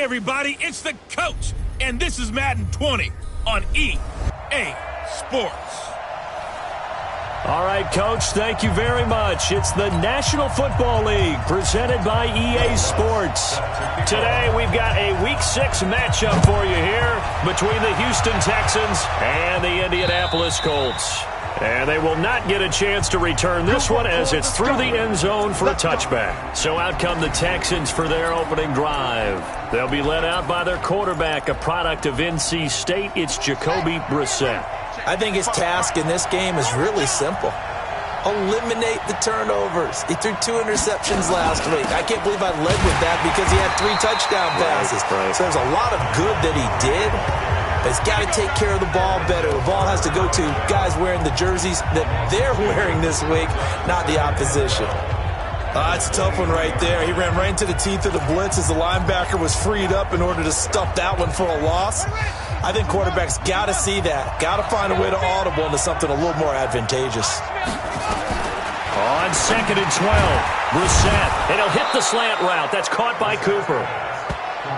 Hey, everybody, it's the coach, and this is Madden 20 on EA Sports. All right, Coach, thank you very much. It's the National Football League presented by EA Sports. Today, we've got a Week 6 matchup for you here between the Houston Texans and the Indianapolis Colts. And they will not get a chance to return this one as it's through the end zone for a touchback. So out come the Texans for their opening drive. They'll be led out by their quarterback, a product of NC State. It's Jacoby Brissett. I think his task in this game is really simple. Eliminate the turnovers. He threw 2 interceptions last week. I can't believe I led with that because he had 3 touchdown passes. Right. So there's a lot of good that he did. But he's got to take care of the ball better. The ball has to go to guys wearing the jerseys that they're wearing this week, not the opposition. It's a tough one right there. He ran right into the teeth of the blitz as the linebacker was freed up in order to stuff that one for a loss. I think quarterbacks got to see that. Got to find a way to audible into something a little more advantageous. On 2nd and 12, Brissett, and he'll hit the slant route. That's caught by Cooper.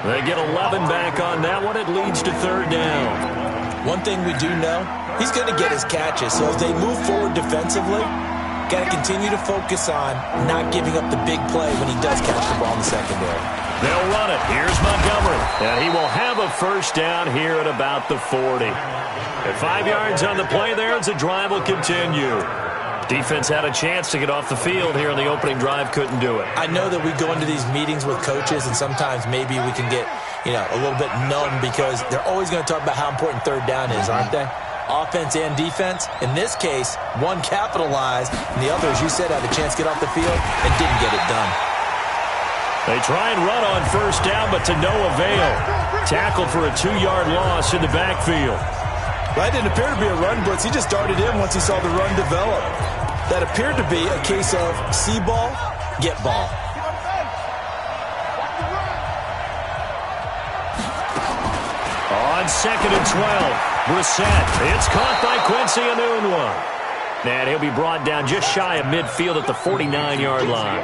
They get 11 back on that one. It leads to 3rd down. One thing we do know, he's going to get his catches. So as they move forward defensively, got to continue to focus on not giving up the big play when he does catch the ball in the secondary. They'll run it. Here's Montgomery. And he will have a first down here at about the 40. At 5 yards on the play there, as the drive will continue. Defense had a chance to get off the field here in the opening drive, couldn't do it. I know that we go into these meetings with coaches, and sometimes maybe we can get, a little bit numb because they're always going to talk about how important 3rd down is, aren't they? Offense and defense. In this case, one capitalized, and the other, as you said, had a chance to get off the field and didn't get it done. They try and run on first down, but to no avail. Tackled for a 2-yard loss in the backfield. That didn't appear to be a run blitz. He just darted in once he saw the run develop. That appeared to be a case of see ball, get ball. On 2nd and 12, Brissett. It's caught by Quincy Enunwa. And he'll be brought down just shy of midfield at the 49-yard line.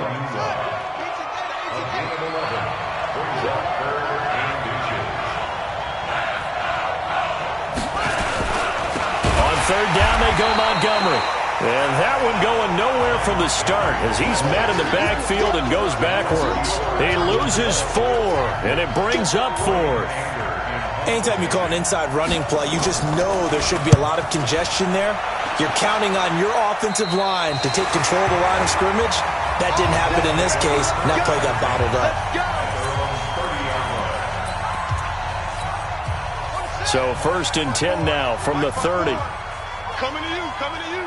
On 3rd down, they go Montgomery. And that one going nowhere from the start as he's met in the backfield and goes backwards. He loses 4, and it brings up 4th. Anytime you call an inside running play, you just know there should be a lot of congestion there. You're counting on your offensive line to take control of the line of scrimmage. That didn't happen in this case, and that play got bottled up. So 1st and 10 now from the 30. Coming to you, coming to you.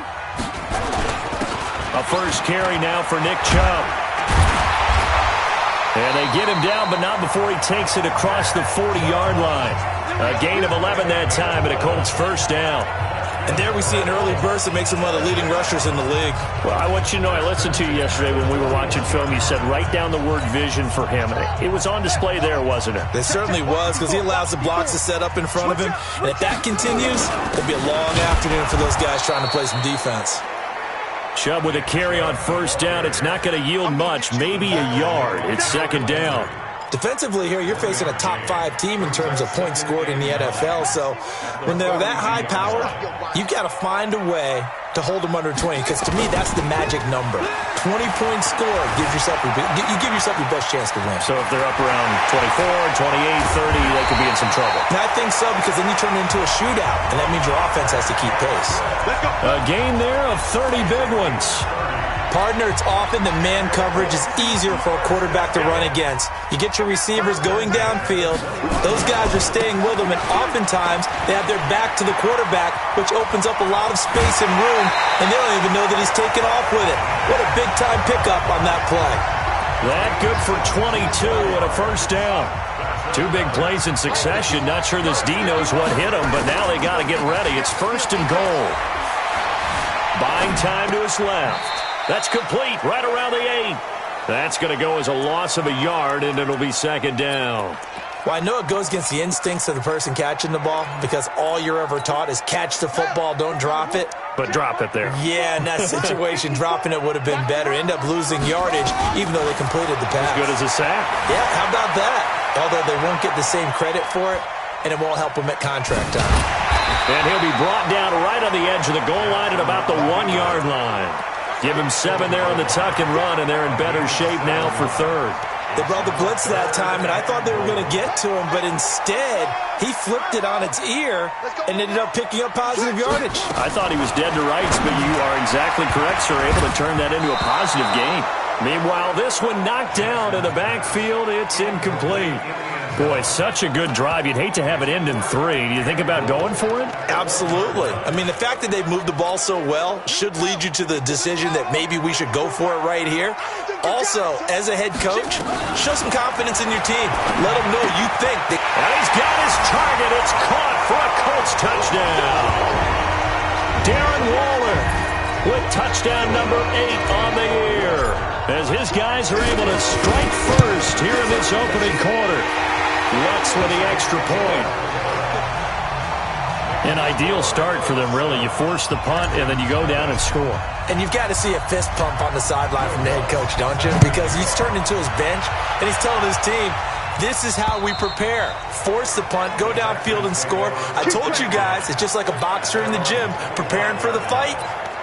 A first carry now for Nick Chubb. And they get him down, but not before he takes it across the 40-yard line. A gain of 11 that time, and a Colts first down. And there we see an early burst that makes him one of the leading rushers in the league. Well, I want you to know, I listened to you yesterday when we were watching film. You said write down the word vision for him. It was on display there, wasn't it? It certainly was, because he allows the blocks to set up in front of him. And if that continues, it'll be a long afternoon for those guys trying to play some defense. Chubb with a carry on first down. It's not going to yield much, maybe a yard. It's 2nd down. Defensively here, you're facing a top 5 team in terms of points scored in the NFL. So when they're that high powered, you got to find a way to hold them under 20, because to me, that's the magic number. 20 points scored gives yourself you give yourself your best chance to win. So if they're up around 24, 28, 30, they could be in some trouble. And I think so, because then you turn it into a shootout, and that means your offense has to keep pace. A gain there of 30 big ones. Partner, it's often the man coverage is easier for a quarterback to run against. You get your receivers going downfield. Those guys are staying with them, and oftentimes they have their back to the quarterback, which opens up a lot of space and room, and they don't even know that he's taken off with it. What a big-time pickup on that play. That good for 22 and a first down. 2 big plays in succession. Not sure this D knows what hit him, but now they got to get ready. It's 1st and goal. Buying time to his left. That's complete right around the 8. That's going to go as a loss of a yard, and it'll be 2nd down. Well, I know it goes against the instincts of the person catching the ball, because all you're ever taught is catch the football, don't drop it. But drop it there. Yeah, in that situation, dropping it would have been better. End up losing yardage, even though they completed the pass. As good as a sack. Yeah, how about that? although they won't get the same credit for it, and it won't help them at contract time. And he'll be brought down right on the edge of the goal line at about the 1-yard line. Give him 7 there on the tuck and run, and they're in better shape now for third. They brought the blitz that time, and I thought they were going to get to him, but instead, he flipped it on its ear and ended up picking up positive yardage. I thought he was dead to rights, but you are exactly correct, sir, able to turn that into a positive gain. Meanwhile, this one knocked down in the backfield. It's incomplete. Boy, such a good drive. You'd hate to have it end in 3. Do you think about going for it? Absolutely. I mean, the fact that they've moved the ball so well should lead you to the decision that maybe we should go for it right here. Also, as a head coach, show some confidence in your team. Let them know you think that... And he's got his target. It's caught for a Colts touchdown. Darren Waller with touchdown number 8 on the year, as his guys are able to strike first here in this opening quarter. Lutz with the extra point. An ideal start for them, really. You force the punt, and then you go down and score. And you've got to see a fist pump on the sideline from the head coach, don't you? Because he's turned into his bench, and he's telling his team, this is how we prepare. Force the punt, go downfield and score. I told you guys, it's just like a boxer in the gym preparing for the fight.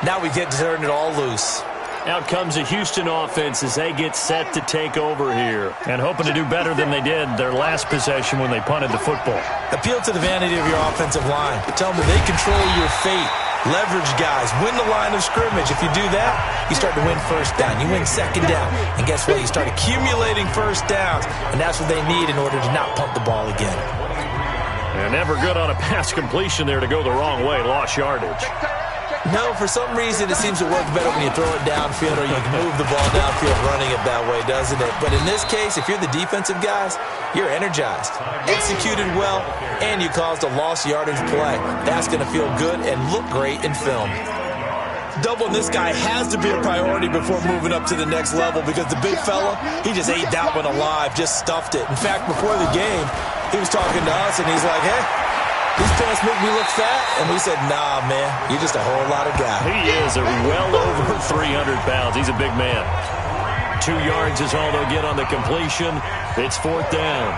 Now we get to turn it all loose. Out comes a Houston offense as they get set to take over here, and hoping to do better than they did their last possession when they punted the football. Appeal to the vanity of your offensive line. Tell them that they control your fate. Leverage guys. Win the line of scrimmage. If you do that, you start to win first down. You win second down. And guess what? You start accumulating first downs, and that's what they need in order to not punt the ball again. And never good on a pass completion there to go the wrong way. Lost yardage. No, for some reason, it seems to work better when you throw it downfield or you can move the ball downfield running it that way, doesn't it? But in this case, if you're the defensive guys, you're energized, executed well, and you caused a lost yardage play. That's going to feel good and look great in film. Doubling this guy has to be a priority before moving up to the next level, because the big fella, he just ate that one alive, just stuffed it. In fact, before the game, he was talking to us, and he's like, hey, these pants make me look fat. And we said, nah, man, you're just a whole lot of guy. He is well over 300 pounds. He's a big man. 2 yards is all they'll get on the completion. It's 4th down.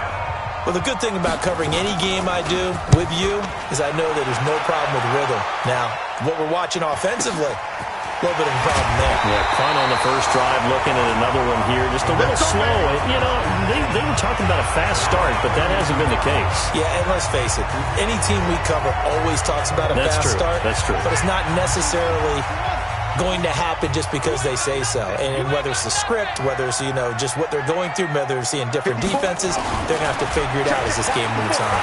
Well, the good thing about covering any game I do with you is I know that there's no problem with rhythm. Now, what we're watching offensively, a little bit of a problem there. Yeah, punt on the first drive, looking at another one here. Just a little slow. You know, they were talking about a fast start, but that hasn't been the case. Yeah, and let's face it, any team we cover always talks about a fast start. That's true. But it's not necessarily going to happen just because they say so. And whether it's the script, whether it's, you know, just what they're going through, whether they're seeing different defenses, they're going to have to figure it out as this game moves on.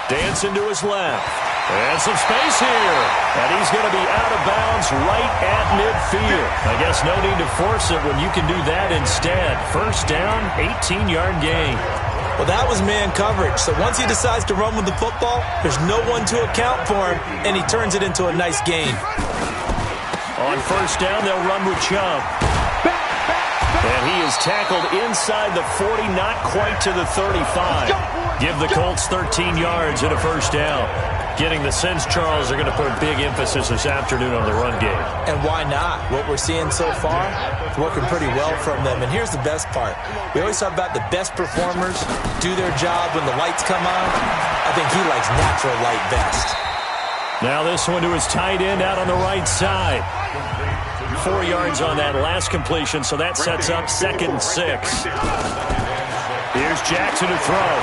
Dancing to his left. And some space here. And he's going to be out of bounds right at midfield. I guess no need to force it when you can do that instead. First down, 18-yard gain. Well, that was man coverage. So once he decides to run with the football, there's no one to account for him, and he turns it into a nice gain. On first down, they'll run with Chubb. And he is tackled inside the 40, not quite to the 35. Give the Colts 13 yards and a first down. Getting the sense, Charles, are going to put a big emphasis this afternoon on the run game. And why not? What we're seeing so far, it's working pretty well from them. And here's the best part. We always talk about the best performers do their job when the lights come on. I think he likes natural light best. Now this one to his tight end out on the right side. 4 yards on that last completion, so that sets up 2nd and 6. Here's Jackson to throw.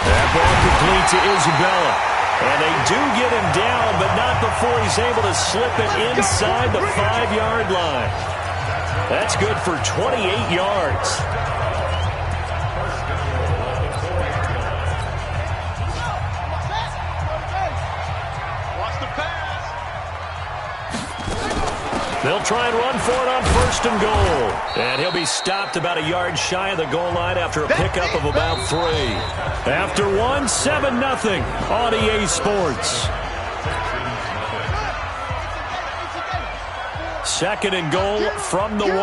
That ball complete to Isabella. And they do get him down, but not before he's able to slip it inside the 5-yard line. That's good for 28 yards. They'll try and run for it on 1st and goal. And he'll be stopped about a yard shy of the goal line after a pickup of about 3. After 1, 7-0 on EA Sports. 2nd and goal from the 1.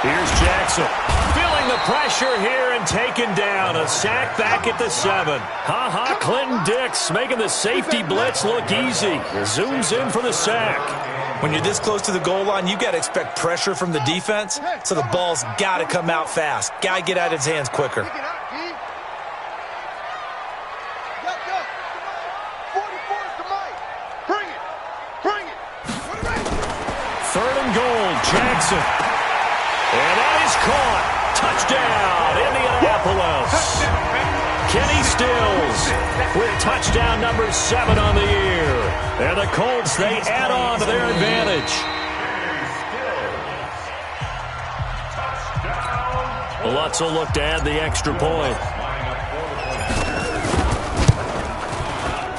Here's Jackson. Feeling Feeling the pressure here and taken down. A sack back at the 7. Clinton Dix making the safety blitz look easy. Zooms in for the sack. When you're this close to the goal line, you got to expect pressure from the defense, so the ball's got to come out fast. Got to get out of his hands quicker. Third and goal, Jackson. And that is caught. Touchdown, Indianapolis. Kenny Stills with touchdown number 7 on the year. And the Colts, they add on to their advantage. Lutz will look to add the extra point.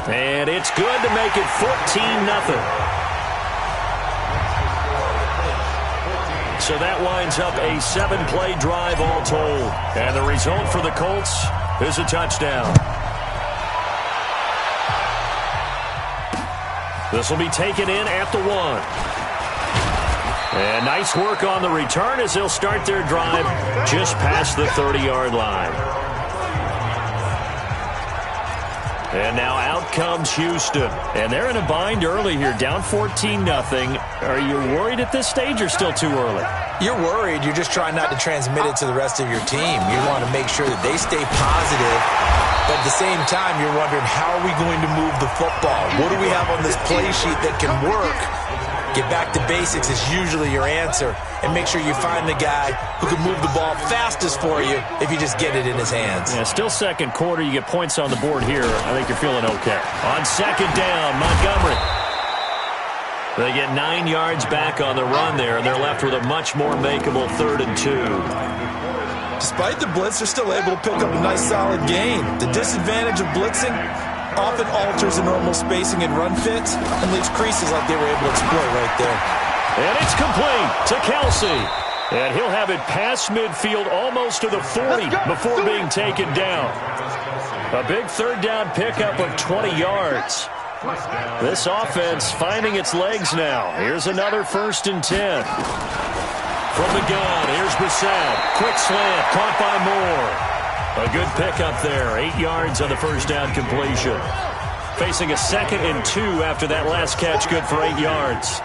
And it's good to make it 14-0. So that winds up a 7-play drive all told. And the result for the Colts is a touchdown. This will be taken in at the 1. And nice work on the return as they'll start their drive just past the 30-yard line. And now out comes Houston. And they're in a bind early here, down 14-0. Are you worried at this stage or still too early? You're worried. You're just trying not to transmit it to the rest of your team. You want to make sure that they stay positive. But at the same time, you're wondering, how are we going to move the football? What do we have on this play sheet that can work? Get back to basics is usually your answer. And make sure you find the guy who can move the ball fastest for you if you just get it in his hands. Yeah, still second quarter. You get points on the board here. I think you're feeling okay. On second down, Montgomery. They get 9 yards back on the run there, and they're left with a much more makeable 3rd and 2. Despite the blitz, they're still able to pick up a nice solid gain. The disadvantage of blitzing often alters the normal spacing and run fits and leaves creases like they were able to exploit right there. And it's complete to Kelsey. And he'll have it past midfield almost to the 40 before being taken down. A big 3rd down pickup of 20 yards. This offense finding its legs now. Here's another 1st and 10. From the gun, here's Brissett. Quick slant, caught by Moore. A good pickup there. 8 yards on the 1st down completion. Facing a 2nd and 2 after that last catch, good for 8 yards.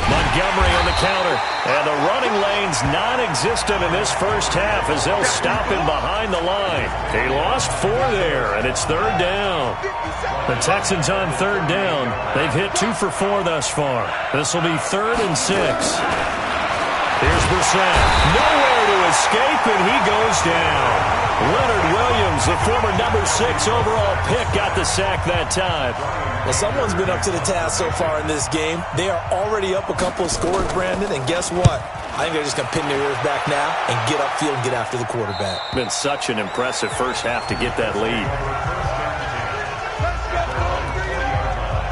Montgomery on the counter. And the running lane's non-existent in this first half as they'll stop him behind the line. He lost 4 there, and it's 3rd down. The Texans on 3rd down. They've hit 2 for 4 thus far. This will be 3rd and 6. Here's Brissett. Nowhere to escape, and he goes down. Leonard Williams, the former number 6 overall pick, got the sack that time. Well, someone's been up to the task so far in this game. They are already up a couple of scores, Brandon, and guess what? I think they're just going to pin their ears back now and get upfield and get after the quarterback. Been such an impressive first half to get that lead.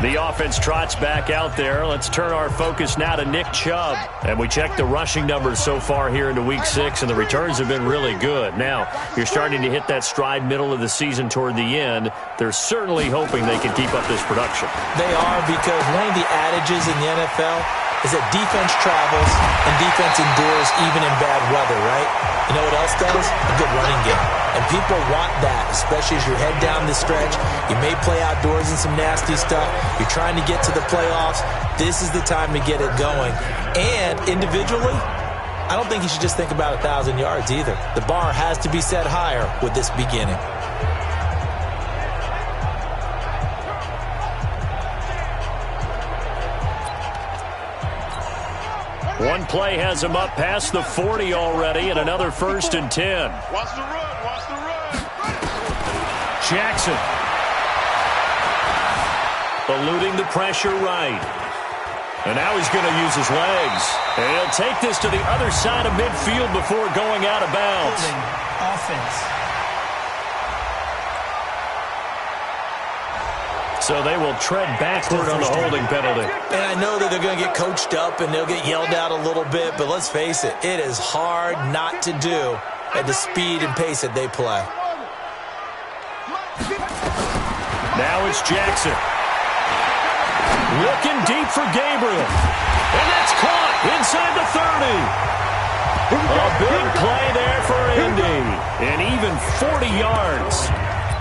The offense trots back out there. Let's turn our focus now to Nick Chubb. And we check the rushing numbers so far here into Week 6, and the returns have been really good. Now, you're starting to hit that stride middle of the season toward the end. They're certainly hoping they can keep up this production. They are, because one of the adages in the NFL is that defense travels and defense endures even in bad weather, right? You know what else does? A good running game. And people want that, especially as you head down the stretch. You may play outdoors in some nasty stuff. You're trying to get to the playoffs. This is the time to get it going. And individually, I don't think you should just think about 1,000 yards either. The bar has to be set higher with this beginning. One play has him up past the 40 already, and another 1st and 10. Watch the run, watch the run. Jackson. Eluding the pressure right. And now he's going to use his legs. And he'll take this to the other side of midfield before going out of bounds. Offense. So they will tread backward on the holding penalty. And I know that they're going to get coached up and they'll get yelled out a little bit, but let's face it, it is hard not to do at the speed and pace that they play. Now it's Jackson. Looking deep for Gabriel. And that's caught inside the 30. A big play there for Indy. And even 40 yards.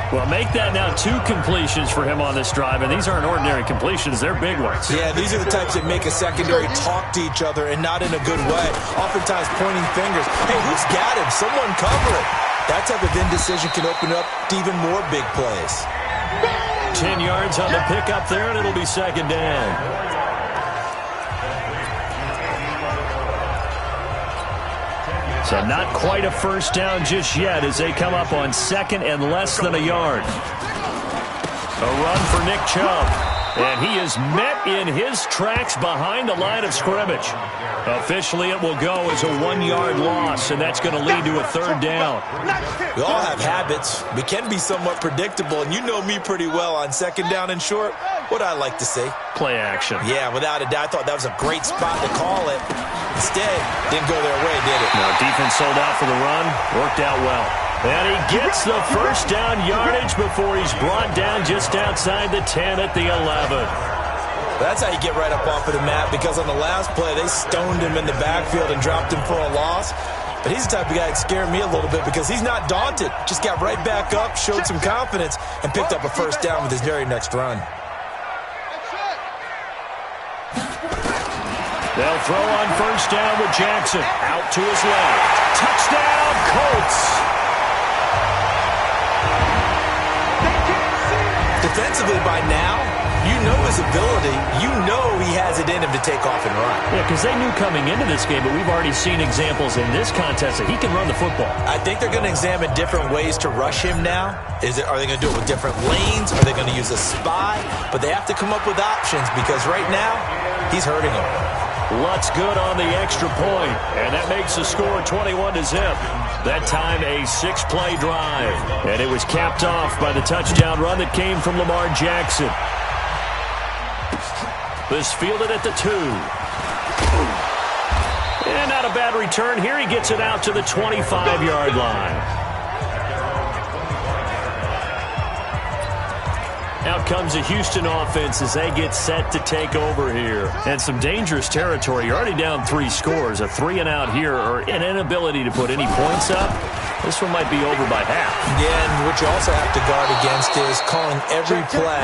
Well, make that now 2 completions for him on this drive, and these aren't ordinary completions. They're big ones. Yeah, these are the types that make a secondary talk to each other and not in a good way. Oftentimes pointing fingers. Hey, who's got him? Someone cover it. That type of indecision can open up to even more big plays. 10 yards on the pickup there, and it'll be second down. So not quite a first down just yet as they come up on second and less than a yard. A run for Nick Chubb. And he is met in his tracks behind the line of scrimmage. Officially, it will go as a 1-yard loss, and that's going to lead to a third down. We all have habits. We can be somewhat predictable, and you know me pretty well on second down and short. What I like to say? Play action. Yeah, without a doubt. I thought that was a great spot to call it. Instead, didn't go their way, did it? No, defense sold out for the run. Worked out well. And he gets the first down yardage before he's brought down just outside the 10 at the 11. That's how you get right up off of the mat, because on the last play, they stoned him in the backfield and dropped him for a loss. But he's the type of guy that scared me a little bit because he's not daunted. Just got right back up, showed some confidence, and picked up a first down with his very next run. They'll throw on first down with Jackson. Out to his left. Touchdown, Colts. Defensively by now, you know his ability. You know he has it in him to take off and run. Yeah, because they knew coming into this game, but we've already seen examples in this contest that he can run the football. I think they're going to examine different ways to rush him now. Are they going to do it with different lanes? Are they going to use a spy? But they have to come up with options because right now, he's hurting them. Lutz good on the extra point, and that makes the score 21-0. That time a 6-play drive, and it was capped off by the touchdown run that came from Lamar Jackson. This fielded at the 2. And not a bad return here. He gets it out to the 25-yard line. Out comes the Houston offense as they get set to take over here. And some dangerous territory. You're already down 3 scores. A 3-and-out here or an inability to put any points up. This one might be over by half. Yeah, and what you also have to guard against is calling every play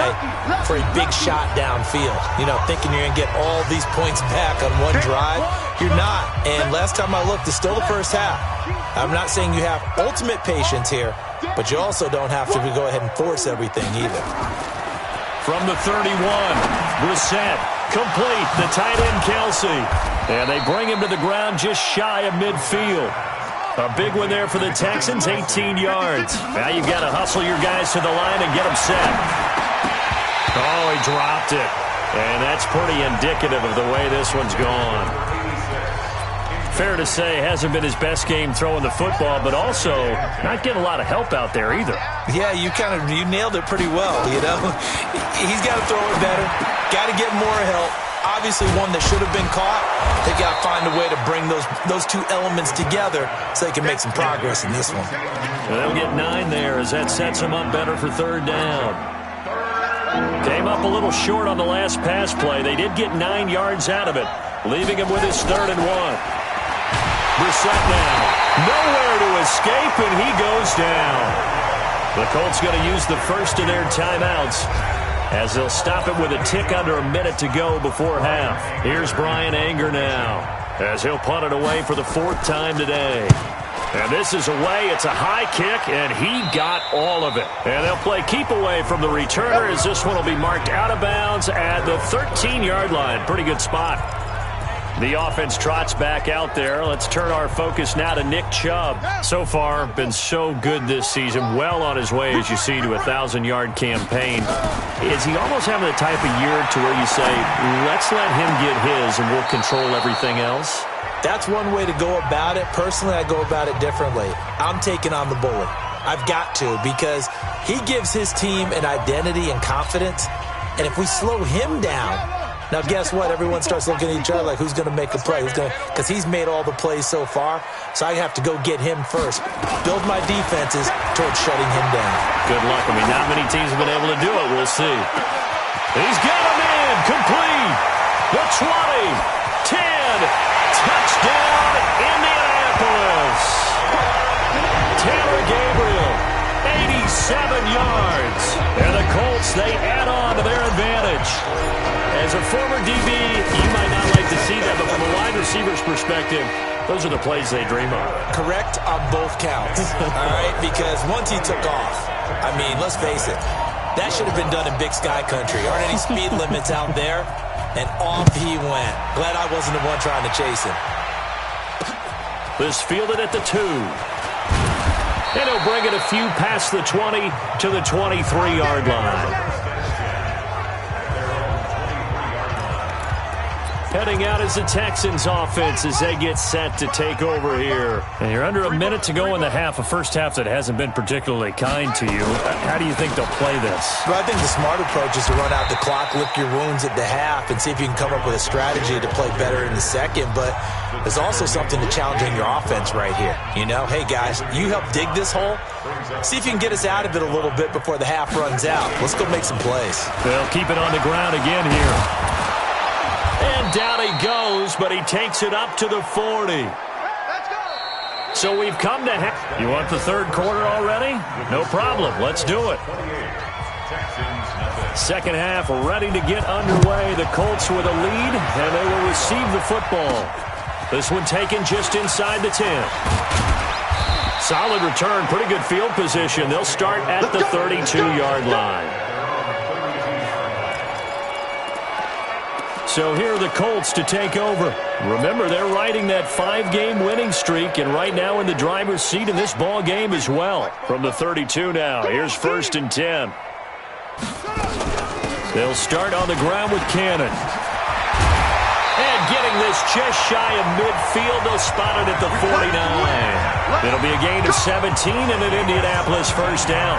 for a big shot downfield. You know, thinking you're going to get all these points back on one drive. You're not. And last time I looked, it's still the first half. I'm not saying you have ultimate patience here, but you also don't have to go ahead and force everything either. From the 31, Brissett, complete, the tight end Kelsey. And they bring him to the ground just shy of midfield. A big one there for the Texans, 18 yards. Now you've got to hustle your guys to the line and get them set. Oh, he dropped it. And that's pretty indicative of the way this one's gone. Fair to say, hasn't been his best game throwing the football, but also not getting a lot of help out there either. Yeah, you nailed it pretty well, you know. He's got to throw it better, got to get more help. Obviously one that should have been caught. They got to find a way to bring those 2 elements together so they can make some progress in this one. They'll get 9 there as that sets them up better for third down. Came up a little short on the last pass play. They did get 9 yards out of it, leaving him with his 3rd and 1. Brissett now. Nowhere to escape, and he goes down. The Colts going to use the first of their timeouts as they'll stop it with a tick under a minute to go before half. Here's Brian Anger now as he'll punt it away for the 4th time today. And this is away. It's a high kick, and he got all of it. And they'll play keep away from the returner as this one will be marked out of bounds at the 13-yard line. Pretty good spot. The offense trots back out there. Let's turn our focus now to Nick Chubb. So far, been so good this season. Well on his way, as you see, to a 1,000-yard campaign. Is he almost having the type of year to where you say, let's let him get his and we'll control everything else? That's one way to go about it. Personally, I go about it differently. I'm taking on the bully. I've got to, because he gives his team an identity and confidence. And if we slow him down, now, guess what? Everyone starts looking at each other like, who's going to make a play? Because he's made all the plays so far, so I have to go get him first. Build my defenses towards shutting him down. Good luck. I mean, not many teams have been able to do it. We'll see. He's got him in. Complete. The 20. 10. Touchdown, Indianapolis. Taylor Gabriel, 87 yards. And the Colts, they add on to their advantage. As a former DB, you might not like to see that, but from a wide receiver's perspective, those are the plays they dream of. Correct on both counts, all right? Because once he took off, I mean, let's face it, that should have been done in Big Sky Country. Aren't any speed limits out there? And off he went. Glad I wasn't the one trying to chase him. This fielded at the 2. And he'll bring it a few past the 20 to the 23-yard line. Heading out is the Texans offense as they get set to take over here. And you're under a minute to go in the half, a first half that hasn't been particularly kind to you. How do you think they'll play this? Well, I think the smart approach is to run out the clock, lick your wounds at the half, and see if you can come up with a strategy to play better in the second. But there's also something to challenging your offense right here. You know, hey, guys, you help dig this hole. See if you can get us out of it a little bit before the half runs out. Let's go make some plays. They'll keep it on the ground again here. And down he goes, but he takes it up to the 40. So we've come to half. You want the third quarter already? No problem. Let's do it. Second half ready to get underway. The Colts with a lead, and they will receive the football. This one taken just inside the 10. Solid return, pretty good field position. They'll start at the 32-yard line. So here are the Colts to take over. Remember, they're riding that 5-game winning streak, and right now in the driver's seat in this ball game as well. From the 32 now, here's 1st and 10. They'll start on the ground with Cannon. And getting this just shy of midfield, they'll spot it at the 49. It'll be a gain of 17 and an Indianapolis first down.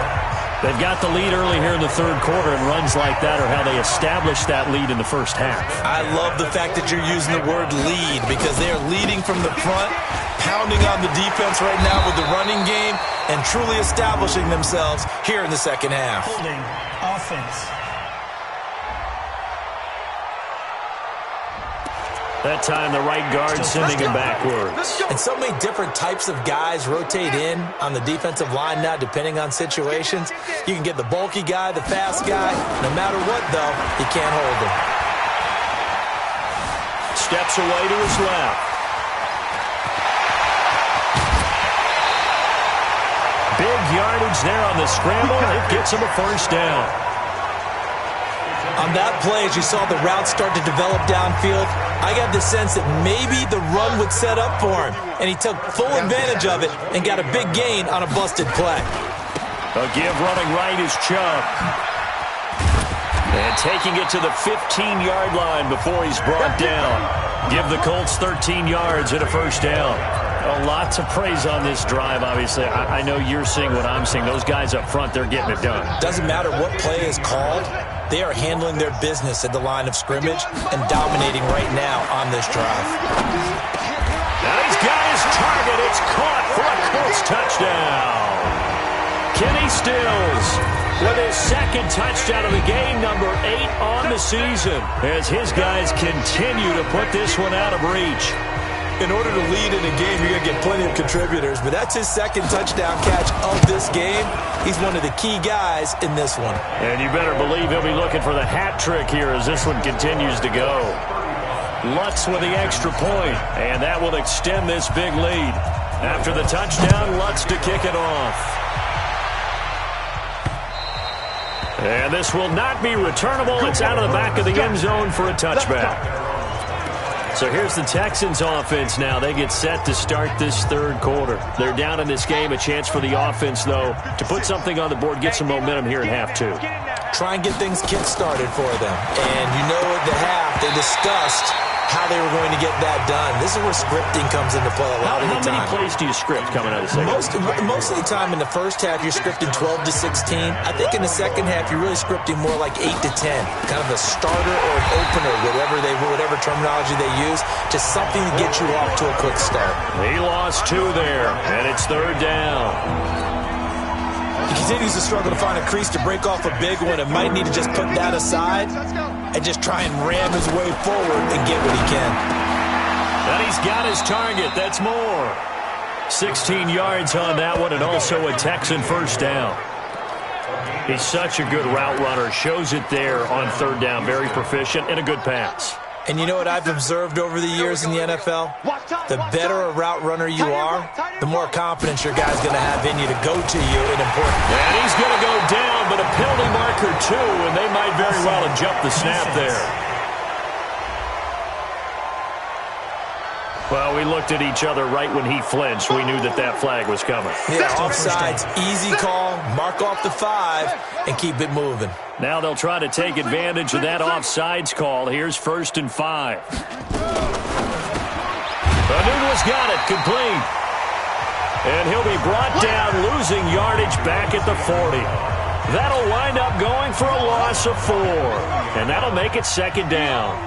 They've got the lead early here in the third quarter, and runs like that are how they establish that lead in the first half. I love the fact that you're using the word lead because they're leading from the front, pounding on the defense right now with the running game, and truly establishing themselves here in the second half. Holding offense. That time the right guard sending him backwards. And so many different types of guys rotate in on the defensive line now depending on situations. You can get the bulky guy, the fast guy. No matter what, though, he can't hold him. Steps away to his left. Big yardage there on the scramble. It gets him a first down. On that play, as you saw the route start to develop downfield, I got the sense that maybe the run would set up for him, and he took full advantage of it and got a big gain on a busted play. A give running right is Chubb. And taking it to the 15-yard line before he's brought down. Give the Colts 13 yards and a first down. A lot to praise on this drive, obviously. I know you're seeing what I'm seeing. Those guys up front, they're getting it done. Doesn't matter what play is called. They are handling their business at the line of scrimmage and dominating right now on this drive. Now he's got his target. It's caught for a Colts touchdown. Kenny Stills with his second touchdown of the game, number 8 on the season, as his guys continue to put this one out of reach. In order to lead in a game, you're going to get plenty of contributors, but that's his second touchdown catch of this game. He's one of the key guys in this one. And you better believe he'll be looking for the hat trick here as this one continues to go. Lutz with the extra point, and that will extend this big lead. After the touchdown, Lutz to kick it off. And this will not be returnable. It's out of the back of the end zone for a touchback. So here's the Texans offense now. They get set to start this third quarter. They're down in this game. A chance for the offense, though, to put something on the board, get some momentum here in half 2. Try and get things kick-started for them. And you know at the half, they discussed how they were going to get that done. This is where scripting comes into play a lot of the time. How many plays do you script coming out of the second half? Most of the time in the first half, you're scripting 12 to 16. I think in the second half, you're really scripting more like 8 to 10. Kind of a starter or an opener, whatever terminology they use. Just something to get you off to a quick start. He lost 2 there, and it's third down. He continues to struggle to find a crease to break off a big one and might need to just put that aside and just try and ram his way forward and get what he can. And he's got his target. That's more. 16 yards on that one, and also a Texan first down. He's such a good route runner. Shows it there on third down. Very proficient and a good pass. And you know what I've observed over the years in the NFL? The better a route runner you are, the more confidence your guy's going to have in you to go to you in important. And he's going to go down, but a penalty marker too, and they might very well have jumped the snap there. Well, we looked at each other right when he flinched. We knew that that flag was coming. Yeah, offsides, easy call, mark off the 5, and keep it moving. Now they'll try to take advantage of that offsides call. Here's 1st and 5. Anunu's got it, complete. And he'll be brought down, losing yardage back at the 40. That'll wind up going for a loss of 4. And that'll make it 2nd down.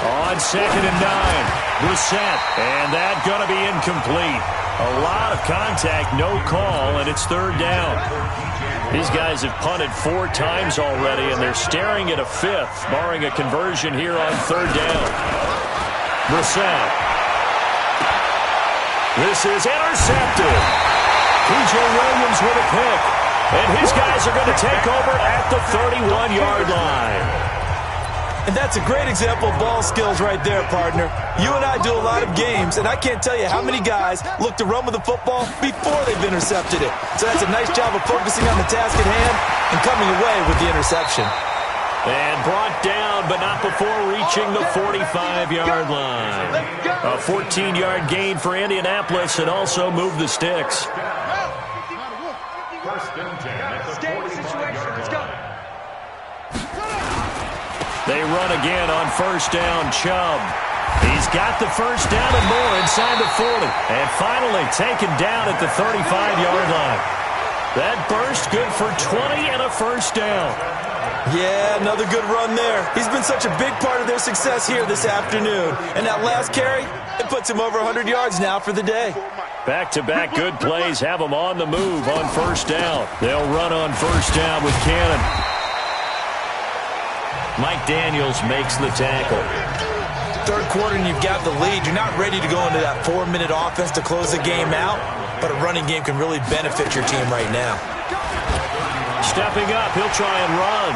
On 2nd and 9, Brissett, and that's going to be incomplete. A lot of contact, no call, and it's 3rd down. These guys have punted 4 times already, and they're staring at a 5th, barring a conversion here on 3rd down. Brissett. This is intercepted. P.J. Williams with a pick, and his guys are going to take over at the 31-yard line. And that's a great example of ball skills right there, partner. You and I do a lot of games, and I can't tell you how many guys look to run with the football before they've intercepted it. So that's a nice job of focusing on the task at hand and coming away with the interception. And brought down, but not before reaching the 45-yard line. A 14-yard gain for Indianapolis, and also moved the sticks. They run again on 1st down, Chubb. He's got the 1st down and more inside the 40. And finally taken down at the 35-yard line. That burst good for 20 and a 1st down. Yeah, another good run there. He's been such a big part of their success here this afternoon. And that last carry, it puts him over 100 yards now for the day. Back-to-back good plays have them on the move on 1st down. They'll run on 1st down with Cannon. Mike Daniels makes the tackle. 3rd quarter and you've got the lead. You're not ready to go into that 4-minute offense to close the game out, but a running game can really benefit your team right now. Stepping up, he'll try and run.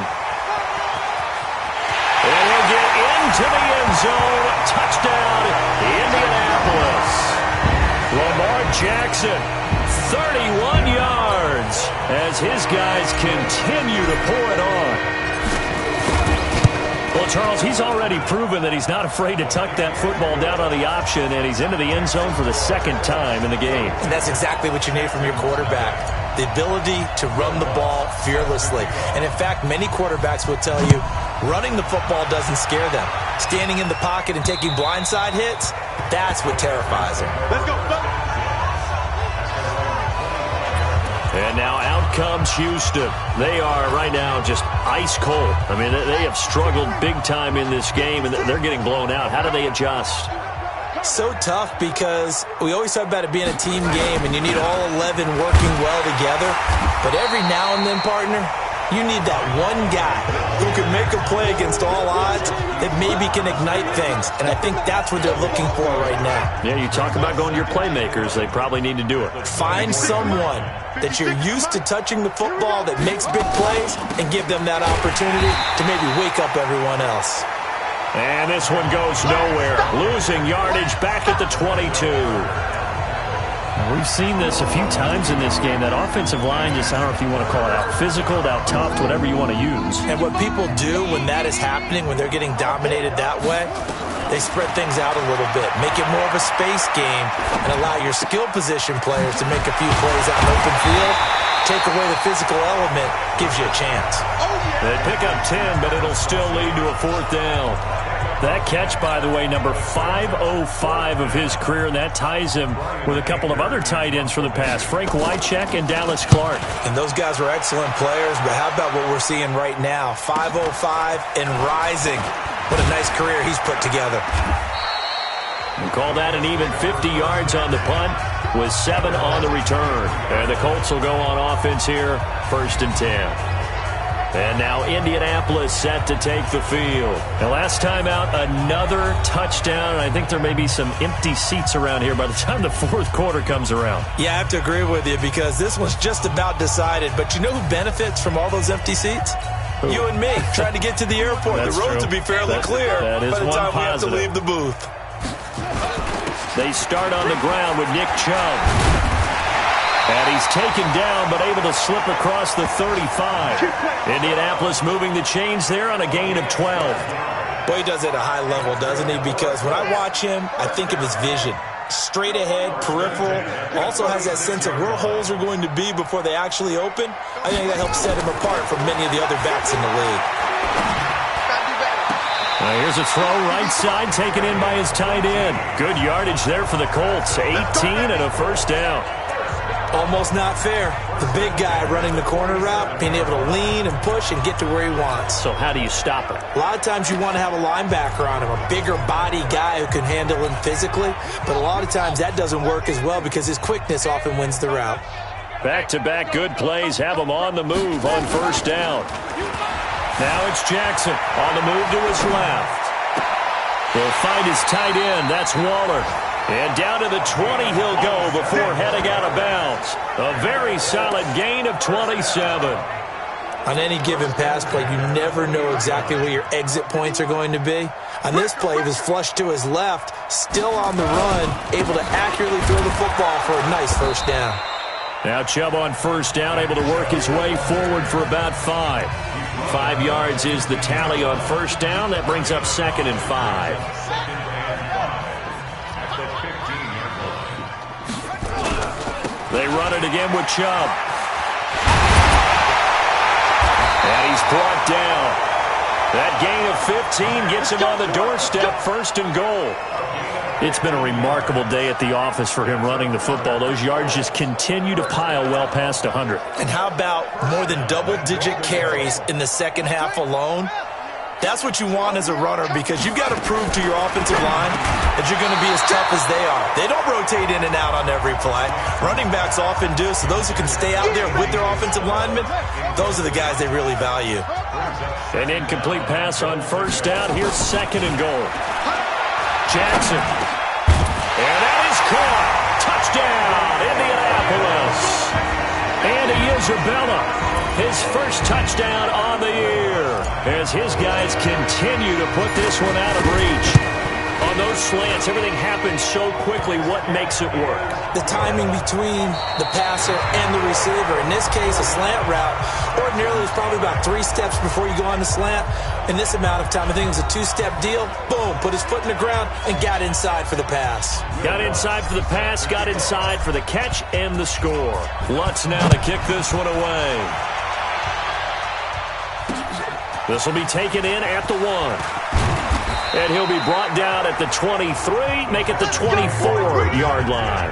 And he'll get into the end zone. Touchdown, Indianapolis. Lamar Jackson, 31 yards as his guys continue to pour it on. Well, Charles, he's already proven that he's not afraid to tuck that football down on the option, and he's into the end zone for the 2nd time in the game. And that's exactly what you need from your quarterback, the ability to run the ball fearlessly. And, in fact, many quarterbacks will tell you running the football doesn't scare them. Standing in the pocket and taking blindside hits, that's what terrifies them. Let's go. And now out comes Houston. They are right now just ice cold. I mean, they have struggled big time in this game, and they're getting blown out. How do they adjust? So tough because we always talk about it being a team game, and you need all 11 working well together. But every now and then, partner, you need that one guy who can make a play against all odds that maybe can ignite things. And I think that's what they're looking for right now. Yeah, you talk about going to your playmakers. They probably need to do it. Find someone that you're used to touching the football that makes big plays and give them that opportunity to maybe wake up everyone else. And this one goes nowhere. Losing yardage back at the 22. We've seen this a few times in this game. That offensive line just, I don't know if you want to call it out physical, out tough, whatever you want to use. And what people do when that is happening, when they're getting dominated that way, they spread things out a little bit, make it more of a space game, and allow your skill position players to make a few plays out in open field. Take away the physical element, gives you a chance. They pick up 10, but it'll still lead to a 4th down. That catch, by the way, number 505 of his career, and that ties him with a couple of other tight ends for the past, Frank Wycheck and Dallas Clark. And those guys were excellent players, but how about what we're seeing right now? 505 and rising. What a nice career he's put together. And call that an even 50 yards on the punt with 7 on the return. And the Colts will go on offense here, 1st and 10. And now Indianapolis set to take the field. And last time out, another touchdown. I think there may be some empty seats around here by the time the 4th quarter comes around. Yeah, I have to agree with you because this one's just about decided. But you know who benefits from all those empty seats? Who? You and me, trying to get to the airport. The roads will be fairly clear by the time we have to leave the booth. They start on the ground with Nick Chubb. And he's taken down, but able to slip across the 35. Indianapolis moving the chains there on a gain of 12. Boy, he does it at a high level, doesn't he? Because when I watch him, I think of his vision. Straight ahead, peripheral. Also has that sense of where holes are going to be before they actually open. I think that helps set him apart from many of the other backs in the league. Here's a throw right side taken in by his tight end. Good yardage there for the Colts. 18 and a 1st down. Almost not fair. The big guy running the corner route, being able to lean and push and get to where he wants. So how do you stop him? A lot of times you want to have a linebacker on him, a bigger body guy who can handle him physically. But a lot of times that doesn't work as well because his quickness often wins the route. Back-to-back good plays have him on the move on 1st down. Now it's Jackson on the move to his left. He'll find his tight end. That's Waller. And down to the 20 he'll go before heading out of bounds. A very solid gain of 27. On any given pass play, you never know exactly where your exit points are going to be. On this play, he was flushed to his left, still on the run, able to accurately throw the football for a nice 1st down. Now Chubb on 1st down, able to work his way forward for about 5. 5 yards is the tally on 1st down. That brings up 2nd and 5. They run it again with Chubb. And he's brought down. That gain of 15 gets him on the doorstep, 1st and goal. It's been a remarkable day at the office for him running the football. Those yards just continue to pile well past 100. And how about more than double-digit carries in the 2nd half alone? That's what you want as a runner because you've got to prove to your offensive line that you're going to be as tough as they are. They don't rotate in and out on every play. Running backs often do, so those who can stay out there with their offensive linemen, those are the guys they really value. An incomplete pass on 1st down. Here's 2nd and goal. Jackson. And that is caught. Touchdown, Indianapolis. Andy Isabella, his 1st touchdown on the year, as his guys continue to put this one out of reach. On those slants, everything happens so quickly. What makes it work? The timing between the passer and the receiver. In this case, a slant route. Ordinarily, it's probably about 3 steps before you go on the slant. In this amount of time, I think it was a 2-step deal. Boom, put his foot in the ground and got inside for the pass. Got inside for the pass, got inside for the catch and the score. Lutz now to kick this one away. This will be taken in at the 1. And he'll be brought down at the 23, make it the 24-yard line.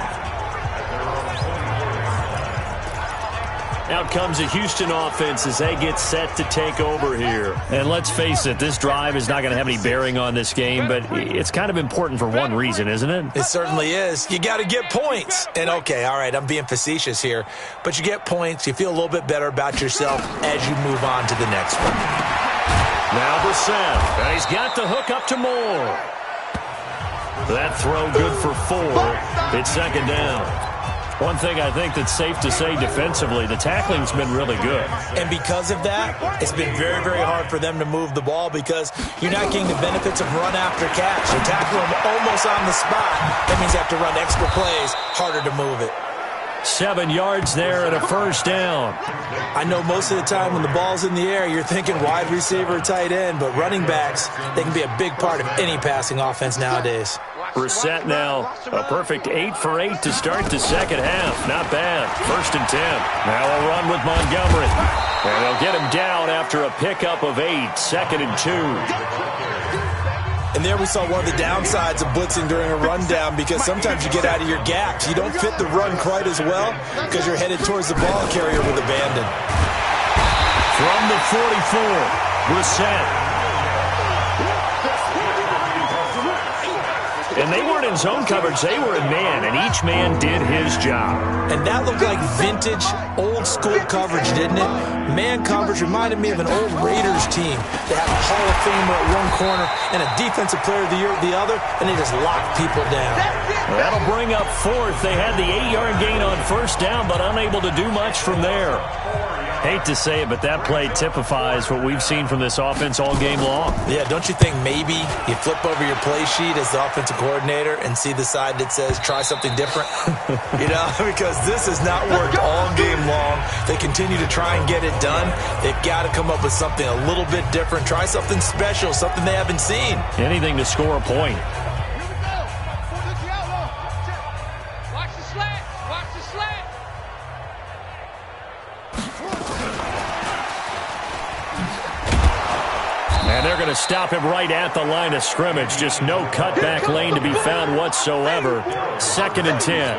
Out comes a Houston offense as they get set to take over here. And let's face it, this drive is not going to have any bearing on this game, but it's kind of important for one reason, isn't it? It certainly is. You got to get points. And, okay, all right, I'm being facetious here, but you get points, you feel a little bit better about yourself as you move on to the next one. Now Brissett, and he's got the hook up to Moore. That throw good for 4. It's 2nd down. One thing I think that's safe to say defensively, the tackling's been really good. And because of that, it's been very, very hard for them to move the ball because you're not getting the benefits of run after catch. You tackle them almost on the spot. That means you have to run extra plays, harder to move it. 7 yards there and a 1st down. I know most of the time when the ball's in the air, you're thinking wide receiver, tight end, but running backs, they can be a big part of any passing offense nowadays. Brissett now, a perfect 8 for 8 to start the 2nd half. Not bad. 1st and 10. Now a run with Montgomery. And they'll get him down after a pickup of 8. 2nd and 2. And there we saw one of the downsides of blitzing during a rundown because sometimes you get out of your gaps. You don't fit the run quite as well because you're headed towards the ball carrier with abandon. From the 44, Brissett. And When they weren't in zone coverage, they were in man, and each man did his job. And that looked like vintage, old-school coverage, didn't it? Man coverage reminded me of an old Raiders team. They had a Hall of Famer at one corner and a Defensive Player of the Year at the other, and they just locked people down. Well, that'll bring up fourth. They had the 8-yard gain on first down, but unable to do much from there. Hate to say it, but that play typifies what we've seen from this offense all game long. Yeah, don't you think maybe you flip over your play sheet as the offensive coordinator and see the side that says try something different? Because this has not worked all game long. They continue to try and get it done. They've got to come up with something a little bit different. Try something special, something they haven't seen. Anything to score a point. And they're going to stop him right at the line of scrimmage. Just no cutback lane to be found whatsoever. 2nd and 10.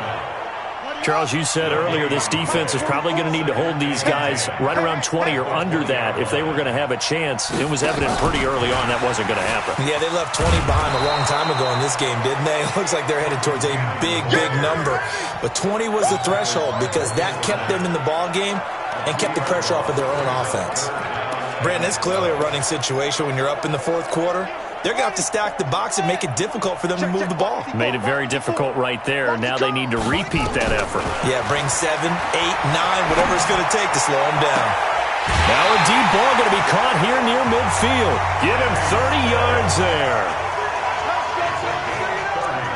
Charles, you said earlier this defense is probably going to need to hold these guys right around 20 or under that if they were going to have a chance. It was evident pretty early on that wasn't going to happen. Yeah, they left 20 behind a long time ago in this game, didn't they? It looks like they're headed towards a big, big number. But 20 was the threshold because that kept them in the ball game and kept the pressure off of their own offense. Brandon, it's clearly a running situation when you're up in the fourth quarter. They're going to have to stack the box and make it difficult for them to move the ball. Made it very difficult right there. Now they need to repeat that effort. Yeah, bring 7, 8, 9, whatever it's going to take to slow them down. Now a deep ball going to be caught here near midfield. Give him 30 yards there.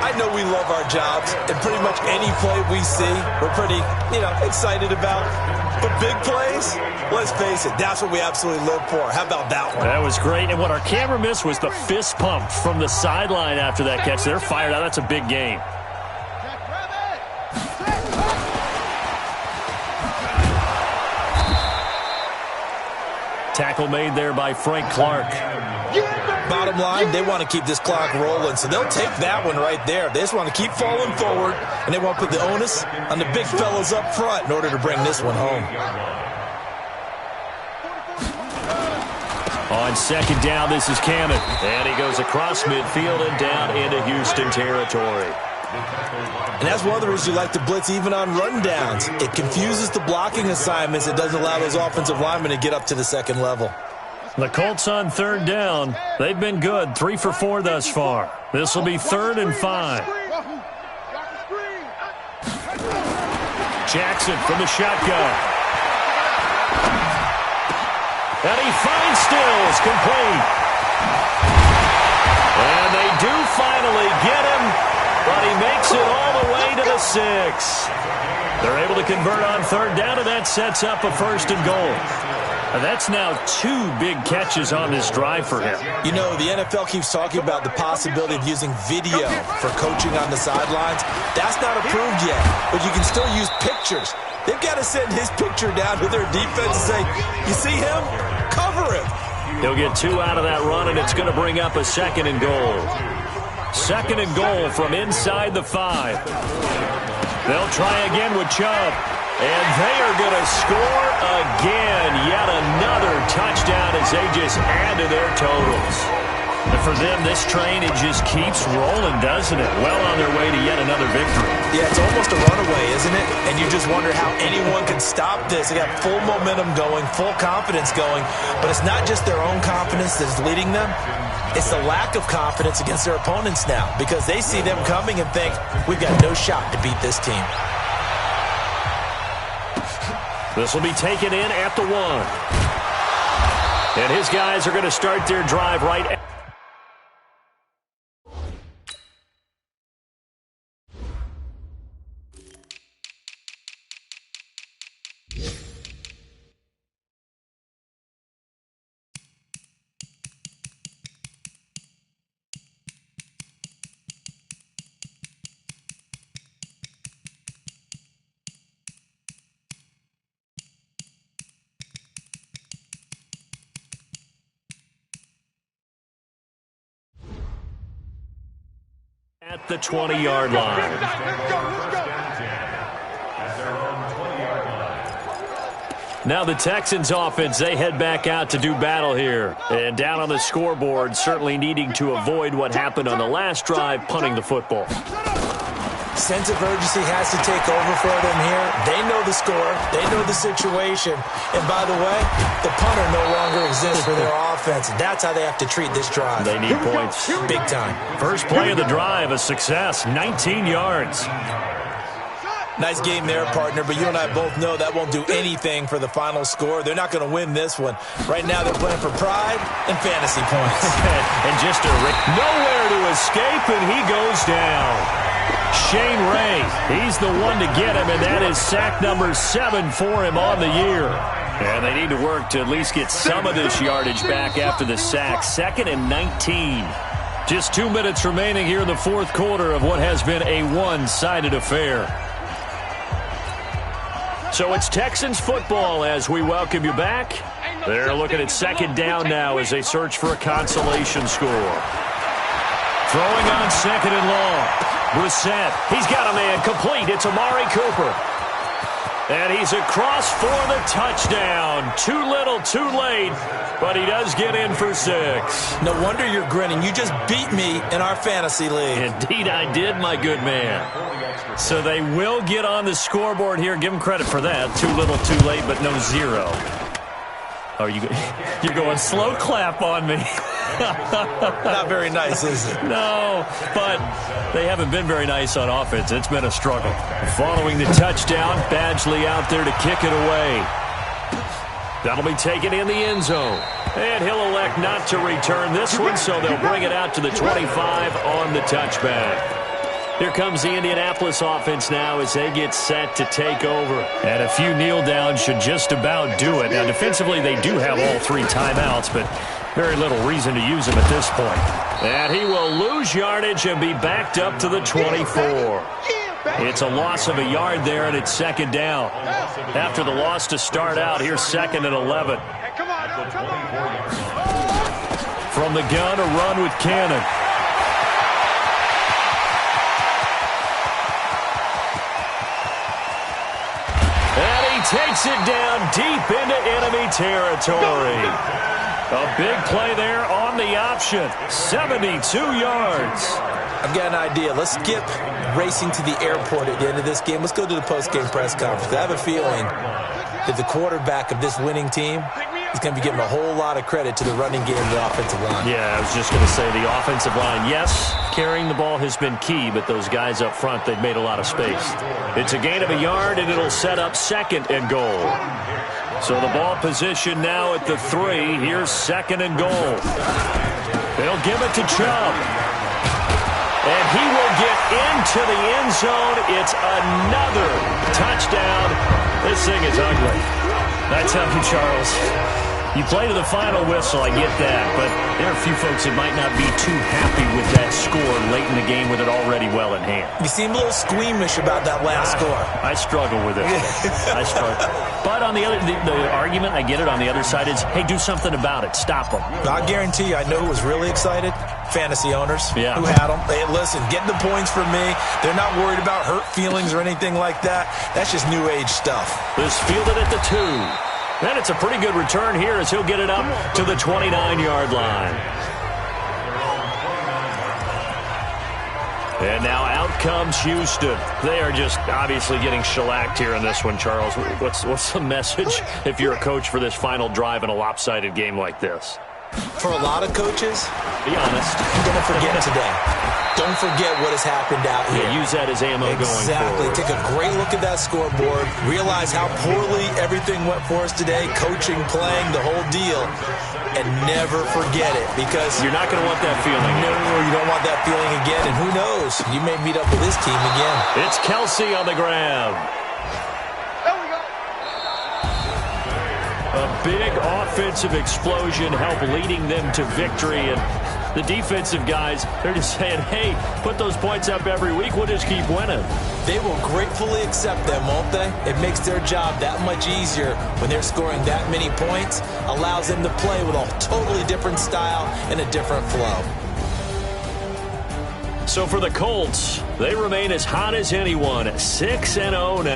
I know we love our jobs, and pretty much any play we see, we're pretty, excited about. But big plays, let's face it, that's what we absolutely live for. How about that one? That was great, and what our camera missed was the fist pump from the sideline after that catch. They're fired out. That's a big game. Tackle made there by Frank Clark. Bottom line, they want to keep this clock rolling, so they'll take that one right there. They just want to keep falling forward, and they want to put the onus on the big fellas up front in order to bring this one home. On 2nd down, this is Cammett. And he goes across midfield and down into Houston territory. And that's one of the reasons you like to blitz even on rundowns. It confuses the blocking assignments. It doesn't allow those offensive linemen to get up to the second level. The Colts on 3rd down. They've been good, 3 for 4 thus far. This will be 3rd and 5. Jackson from the shotgun. And he finds Stills, complete. And they do finally get him, but he makes it all the way to the 6. They're able to convert on 3rd down, and that sets up a 1st and goal. And that's now 2 big catches on this drive for him. The NFL keeps talking about the possibility of using video for coaching on the sidelines. That's not approved yet, but you can still use pictures. They've got to send his picture down to their defense and say, you see him? Cover him. He'll get 2 out of that run, and it's going to bring up a 2nd and goal. 2nd and goal from inside the 5. They'll try again with Chubb. And they are going to score again. Yet another touchdown as they just add to their totals. And for them, this train, it just keeps rolling, doesn't it? Well on their way to yet another victory. Yeah, it's almost a runaway, isn't it? And you just wonder how anyone can stop this. They got full momentum going, full confidence going. But it's not just their own confidence that's leading them. It's the lack of confidence against their opponents now because they see them coming and think, we've got no shot to beat this team. This will be taken in at the 1. And his guys are going to start their drive right at the 20-yard line. Now the Texans offense, they head back out to do battle here. And down on the scoreboard, certainly needing to avoid what happened on the last drive, punting the football. Sense of urgency has to take over for them here. They know the score. They know the situation. And by the way, the punter no longer exists for their offense. That's how they have to treat this drive. They need points. Big time. First play of the drive, a success, 19 yards. Nice game there, partner, but you and I both know that won't do anything for the final score. They're not going to win this one. Right now they're playing for pride and fantasy points. And just nowhere to escape, and he goes down. Shane Ray, he's the one to get him, and that is sack number 7 for him on the year. And they need to work to at least get some of this yardage back after the sack. 2nd and 19. Just 2 minutes remaining here in the fourth quarter of what has been a one-sided affair. So it's Texans football as we welcome you back. They're looking at 2nd down now as they search for a consolation score. Throwing on 2nd and long. Brissett, he's got a man complete. It's Amari Cooper. And he's across for the touchdown. Too little, too late, but he does get in for 6. No wonder you're grinning. You just beat me in our fantasy league. Indeed I did, my good man. So they will get on the scoreboard here. Give them credit for that. Too little, too late, but no 0. Oh, you're going slow clap on me. Not very nice, is it? No, but they haven't been very nice on offense. It's been a struggle. Following the touchdown, Badgley out there to kick it away. That'll be taken in the end zone. And he'll elect not to return this one, so they'll bring it out to the 25 on the touchback. Here comes the Indianapolis offense now as they get set to take over. And a few kneel downs should just about do it. Now, defensively, they do have all 3 timeouts, but very little reason to use them at this point. And he will lose yardage and be backed up to the 24. It's a loss of a yard there, and it's 2nd down. After the loss to start out, here's 2nd and 11. From the gun, a run with Cannon. And he takes it down deep into enemy territory. A big play there on the option. 72 yards. I've got an idea. Let's skip racing to the airport at the end of this game. Let's go to the post-game press conference. I have a feeling that the quarterback of this winning team is going to be giving a whole lot of credit to the running game and the offensive line. Yeah, I was just going to say the offensive line, yes, carrying the ball has been key, but those guys up front, they've made a lot of space. It's a gain of a yard, and it'll set up 2nd and goal. So the ball position now at the 3. Here's 2nd and goal. They'll give it to Chubb. And he will get into the end zone. It's another touchdown. This thing is ugly. I tell you, Charles, you play to the final whistle, I get that, but there are a few folks that might not be too happy with that score late in the game with it already well in hand. You seem a little squeamish about that last score. I struggle with it. I struggle. But on the other, the argument, I get it, on the other side is, hey, do something about it. Stop them. I guarantee you, I know who was really excited. Fantasy owners who had them. Hey, listen, get the points for me. They're not worried about hurt feelings or anything like that. That's just new age stuff. This fielded at the 2. And it's a pretty good return here as he'll get it up to the 29-yard line. And now out comes Houston. They are just obviously getting shellacked here in this one, Charles. What's the message if you're a coach for this final drive in a lopsided game like this? For a lot of coaches, be honest, don't forget today. Don't forget what has happened out here. Yeah, use that as ammo going forward. Exactly. Take a great look at that scoreboard. Realize how poorly everything went for us today. Coaching, playing, the whole deal. And never forget it, because you're not going to want that feeling. No, you don't want that feeling again. And who knows? You may meet up with this team again. It's Kelsey on the grab. A big offensive explosion helped leading them to victory. And the defensive guys, they're just saying, hey, put those points up every week. We'll just keep winning. They will gratefully accept them, won't they? It makes their job that much easier when they're scoring that many points. Allows them to play with a totally different style and a different flow. So for the Colts, they remain as hot as anyone, 6-0 now.